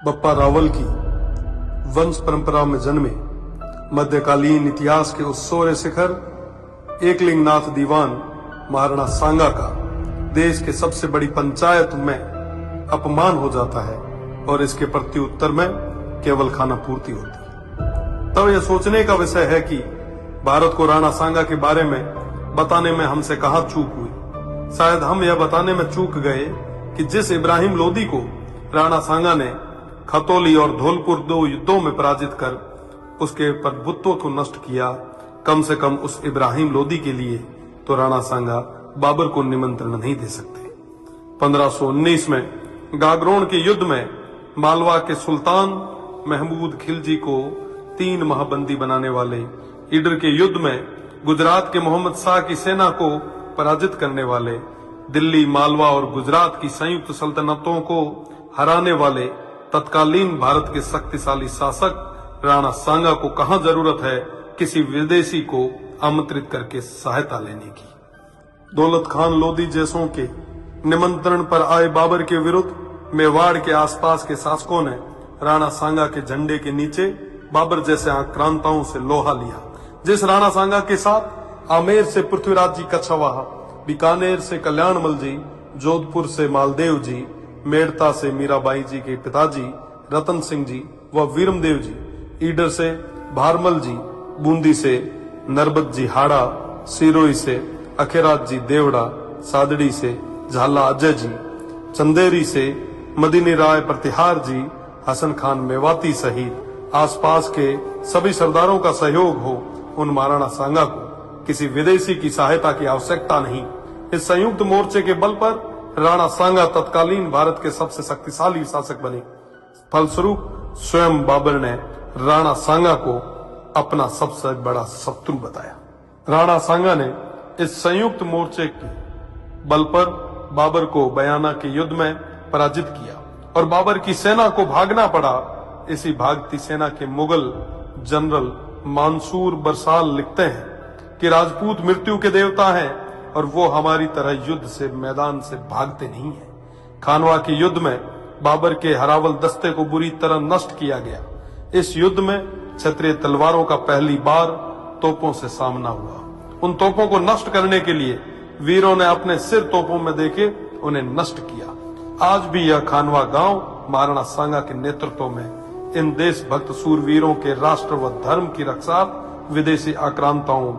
बप्पा रावल की वंश परंपरा में जन्मे मध्यकालीन इतिहास के उस सोरे शिखर एकलिंगनाथ दीवान महाराणा सांगा का देश के सबसे बड़ी पंचायत में अपमान हो जाता है और इसके प्रत्युत्तर में केवल खाना पूर्ति होती है। तब यह सोचने का विषय है कि भारत को राणा सांगा के बारे में बताने में हमसे कहां चूक हुई। शायद हम यह बताने में चूक गए कि जिस इब्राहिम लोदी को राणा सांगा ने खतौली और धौलपुर 2 युद्धों में पराजित कर उसके प्रभुत्व को नष्ट किया, कम से कम उस इब्राहिम लोदी के लिए तो राणा सांगा बाबर को निमंत्रण नहीं दे सकते। 1519 में गागरोन के युद्ध में मालवा के सुल्तान महमूद खिलजी को 3 माह बंदी बनाने वाले, ईडर के युद्ध में गुजरात के मोहम्मद शाह की सेना को पराजित करने वाले, दिल्ली, मालवा और गुजरात की संयुक्त सल्तनतों को हराने वाले तत्कालीन भारत के शक्तिशाली शासक राणा सांगा को कहां जरूरत है किसी विदेशी को आमंत्रित करके सहायता लेने की। दौलत खान लोदी जैसों के निमंत्रण पर आए बाबर के विरुद्ध मेवाड़ के आसपास के शासकों ने राणा सांगा के झंडे के नीचे बाबर जैसे आक्रांताओं से लोहा लिया। जिस राणा सांगा के साथ आमेर से पृथ्वीराज जी कछवाहा, बीकानेर से कल्याणमल जी, जोधपुर से मालदेव जी, मेड़ता से मीराबाई जी के पिताजी रतन सिंह जी व वीरमदेव जी, ईडर से भारमल जी, बूंदी से नरबत जी हाड़ा, सिरोही से अखेराज जी देवड़ा, सादड़ी से झाला अजय जी, चंदेरी से मदीनी राय प्रतिहार जी, हसन खान मेवाती सहित आसपास के सभी सरदारों का सहयोग हो, उन महाराणा सांगा को किसी विदेशी की सहायता की आवश्यकता नहीं। इस संयुक्त मोर्चे के बल पर राणा सांगा तत्कालीन भारत के सबसे शक्तिशाली शासक बने। फलस्वरूप स्वयं बाबर ने राणा सांगा को अपना सबसे बड़ा शत्रु बताया। राणा सांगा ने इस संयुक्त मोर्चे के बल पर बाबर को बयाना के युद्ध में पराजित किया और बाबर की सेना को भागना पड़ा। इसी भागती सेना के मुगल जनरल मंसूर बरसाल लिखते हैं कि राजपूत मृत्यु के देवता हैं और वो हमारी तरह युद्ध से मैदान से भागते नहीं हैं। खानवा के युद्ध में बाबर के हरावल दस्ते को बुरी तरह नष्ट किया गया। इस युद्ध में क्षत्रिय तलवारों का पहली बार तोपों से सामना हुआ। उन तोपों को नष्ट करने के लिए वीरों ने अपने सिर तोपों में देके उन्हें नष्ट किया। आज भी यह खानवा गांव महाराणा सांगा के नेतृत्व में इन देशभक्त सूरवीरों के राष्ट्र व धर्म की रक्षा विदेशी आक्रांताओं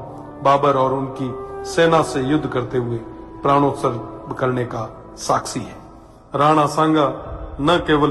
बाबर और उनकी सेना से युद्ध करते हुए प्राणोत्सर्ग करने का साक्षी है। राणा सांगा न केवल